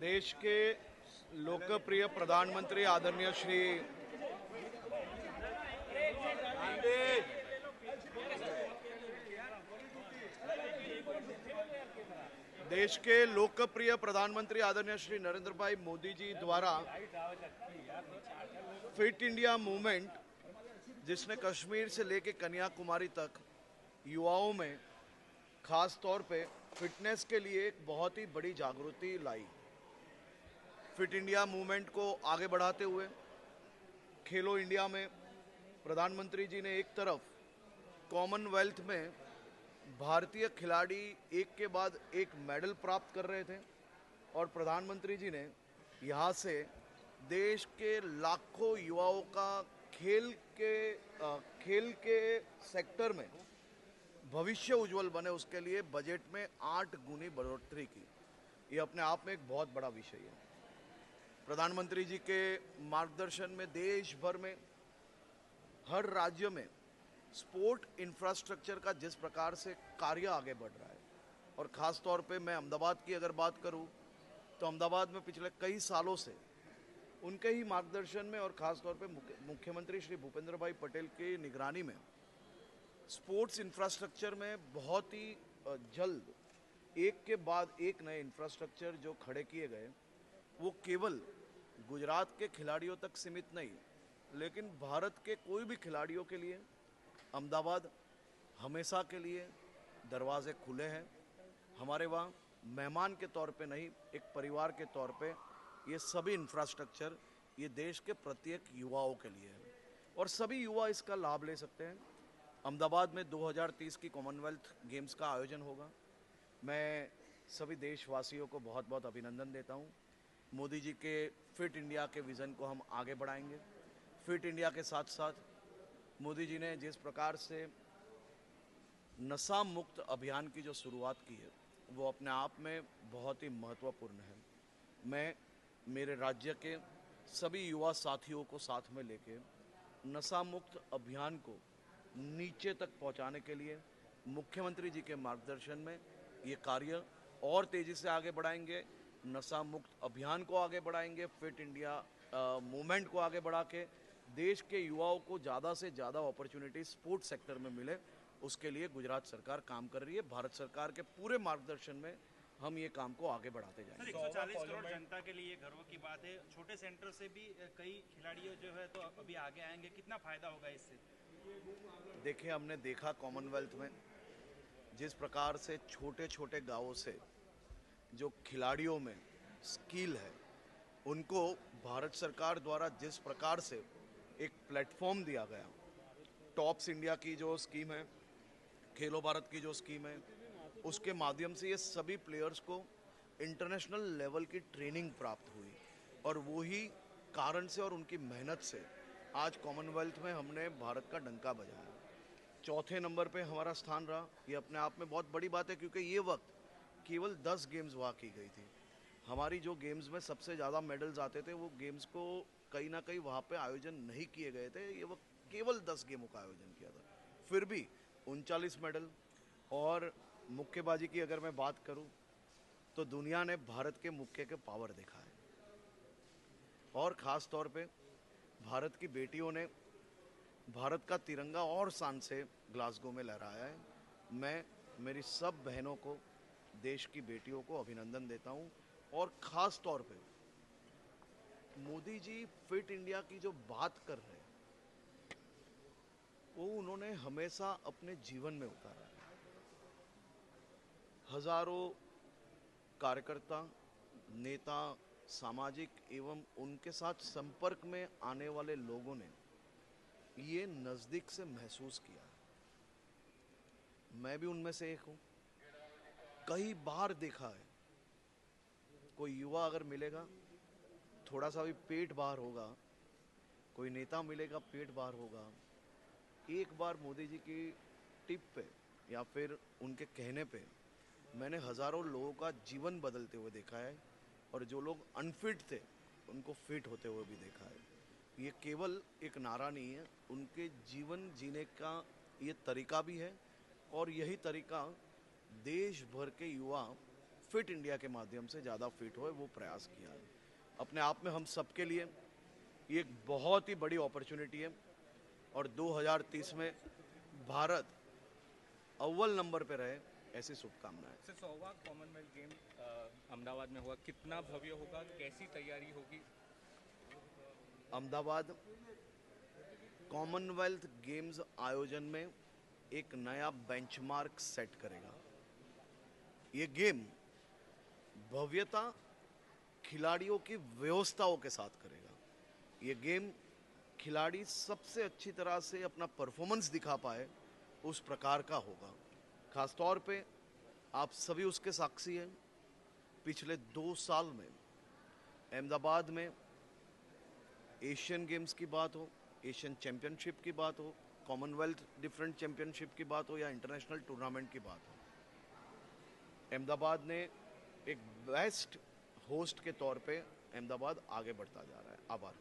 देश के लोकप्रिय प्रधानमंत्री आदरणीय श्री देश के लोकप्रिय प्रधानमंत्री आदरणीय श्री नरेंद्र भाई मोदी जी द्वारा फिट इंडिया मूवमेंट, जिसने कश्मीर से लेकर कन्याकुमारी तक युवाओं में खास तौर पे फिटनेस के लिए एक बहुत ही बड़ी जागृति लाई। फिट इंडिया मूवमेंट को आगे बढ़ाते हुए खेलो इंडिया में प्रधानमंत्री जी ने एक तरफ कॉमनवेल्थ में भारतीय खिलाड़ी एक के बाद एक मेडल प्राप्त कर रहे थे और प्रधानमंत्री जी ने यहाँ से देश के लाखों युवाओं का खेल के सेक्टर में भविष्य उज्जवल बने, उसके लिए बजट में 8 गुनी बढ़ोतरी की। ये अपने आप में एक बहुत बड़ा विषय है। प्रधानमंत्री जी के मार्गदर्शन में देश भर में हर राज्य में स्पोर्ट इंफ्रास्ट्रक्चर का जिस प्रकार से कार्य आगे बढ़ रहा है, और ख़ास तौर पे मैं अहमदाबाद की अगर बात करूं तो अहमदाबाद में पिछले कई सालों से उनके ही मार्गदर्शन में और ख़ास तौर पे मुख्यमंत्री श्री भूपेंद्र भाई पटेल की निगरानी में स्पोर्ट्स इंफ्रास्ट्रक्चर में बहुत ही जल्द एक के बाद एक नए इंफ्रास्ट्रक्चर जो खड़े किए गए, वो केवल गुजरात के खिलाड़ियों तक सीमित नहीं, लेकिन भारत के कोई भी खिलाड़ियों के लिए अहमदाबाद हमेशा के लिए दरवाजे खुले हैं। हमारे वहाँ मेहमान के तौर पे नहीं, एक परिवार के तौर पे ये सभी इंफ्रास्ट्रक्चर ये देश के प्रत्येक युवाओं के लिए है और सभी युवा इसका लाभ ले सकते हैं। अहमदाबाद में 2030 की कॉमनवेल्थ गेम्स का आयोजन होगा। मैं सभी देशवासियों को बहुत बहुत अभिनंदन देता हूँ। मोदी जी के फिट इंडिया के विज़न को हम आगे बढ़ाएंगे। फिट इंडिया के साथ साथ मोदी जी ने जिस प्रकार से नशा मुक्त अभियान की जो शुरुआत की है, वो अपने आप में बहुत ही महत्वपूर्ण है। मैं मेरे राज्य के सभी युवा साथियों को साथ में लेके नशा मुक्त अभियान को नीचे तक पहुंचाने के लिए मुख्यमंत्री जी के मार्गदर्शन में ये कार्य और तेज़ी से आगे बढ़ाएंगे। नशा मुक्त अभियान को आगे बढ़ाएंगे, फिट इंडिया मूवमेंट को आगे बढ़ा के देश के युवाओं को ज़्यादा से ज़्यादा अपॉर्चुनिटी स्पोर्ट्स सेक्टर में मिले, उसके लिए गुजरात सरकार काम कर रही है। भारत सरकार के पूरे मार्गदर्शन में हम ये काम को आगे बढ़ाते जाएंगे। 140 करोड़ जनता के लिए गर्व की बात है। छोटे सेंटर से भी कई खिलाड़ियों जो है तो अभी आगे आएंगे, कितना फायदा होगा इससे? देखिए, हमने देखा कॉमनवेल्थ में जिस प्रकार से छोटे छोटे गांवों से जो खिलाड़ियों में स्किल है, उनको भारत सरकार द्वारा जिस प्रकार से एक प्लेटफॉर्म दिया गया, टॉप्स इंडिया की जो स्कीम है, खेलो भारत की जो स्कीम है, उसके माध्यम से ये सभी प्लेयर्स को इंटरनेशनल लेवल की ट्रेनिंग प्राप्त हुई और वही कारण से और उनकी मेहनत से आज कॉमनवेल्थ में हमने भारत का डंका बजाया। चौथे नंबर पे हमारा स्थान रहा। ये अपने आप में बहुत बड़ी बात है, क्योंकि ये वक्त केवल 10 गेम्स वहाँ की गई थी। हमारी जो गेम्स में सबसे ज़्यादा मेडल्स आते थे, वो गेम्स को कहीं ना कहीं वहाँ पे आयोजन नहीं किए गए थे। ये वक्त केवल 10 गेमों का आयोजन किया था, फिर भी 39 मेडल। और मुक्केबाजी की अगर मैं बात करूं तो दुनिया ने भारत के मुक्के के पावर देखा है और ख़ास तौर पे भारत की बेटियों ने भारत का तिरंगा और शान से ग्लासगो में लहराया है। मैं मेरी सब बहनों को, देश की बेटियों को अभिनंदन देता हूं और ख़ास तौर पे मोदी जी फिट इंडिया की जो बात कर रहे हैं, वो उन्होंने हमेशा अपने जीवन में उतारा है। हजारों कार्यकर्ता, नेता, सामाजिक एवं उनके साथ संपर्क में आने वाले लोगों ने ये नज़दीक से महसूस किया। मैं भी उनमें से एक हूँ। कई बार देखा है, कोई युवा अगर मिलेगा, थोड़ा सा भी पेट बाहर होगा, कोई नेता मिलेगा, पेट बाहर होगा, एक बार मोदी जी की टिप पे या फिर उनके कहने पे मैंने हज़ारों लोगों का जीवन बदलते हुए देखा है और जो लोग अनफिट थे उनको फिट होते हुए भी देखा है। ये केवल एक नारा नहीं है, उनके जीवन जीने का ये तरीका भी है और यही तरीका देश भर के युवा फिट इंडिया के माध्यम से ज़्यादा फिट होए वो प्रयास किया है। अपने आप में हम सबके लिए ये एक बहुत ही बड़ी अपॉर्चुनिटी है और 2030 में भारत अव्वल नंबर पे रहे, ऐसी शुभकामनाएं। सर 100वां कॉमनवेल्थ गेम अहमदाबाद में हुआ, कितना भव्य होगा, कैसी तैयारी होगी? अहमदाबाद कॉमनवेल्थ गेम्स आयोजन में एक नया बेंचमार्क सेट करेगा। ये गेम भव्यता खिलाड़ियों की व्यवस्थाओं के साथ करेगा। ये गेम खिलाड़ी सबसे अच्छी तरह से अपना परफॉर्मेंस दिखा पाए उस प्रकार का होगा। खासतौर पे आप सभी उसके साक्षी हैं। पिछले 2 साल में अहमदाबाद में एशियन गेम्स की बात हो, एशियन चैंपियनशिप की बात हो, कॉमनवेल्थ डिफरेंट चैंपियनशिप की बात हो या इंटरनेशनल टूर्नामेंट की बात हो, अहमदाबाद ने एक बेस्ट होस्ट के तौर पे अहमदाबाद आगे बढ़ता जा रहा है। आभार।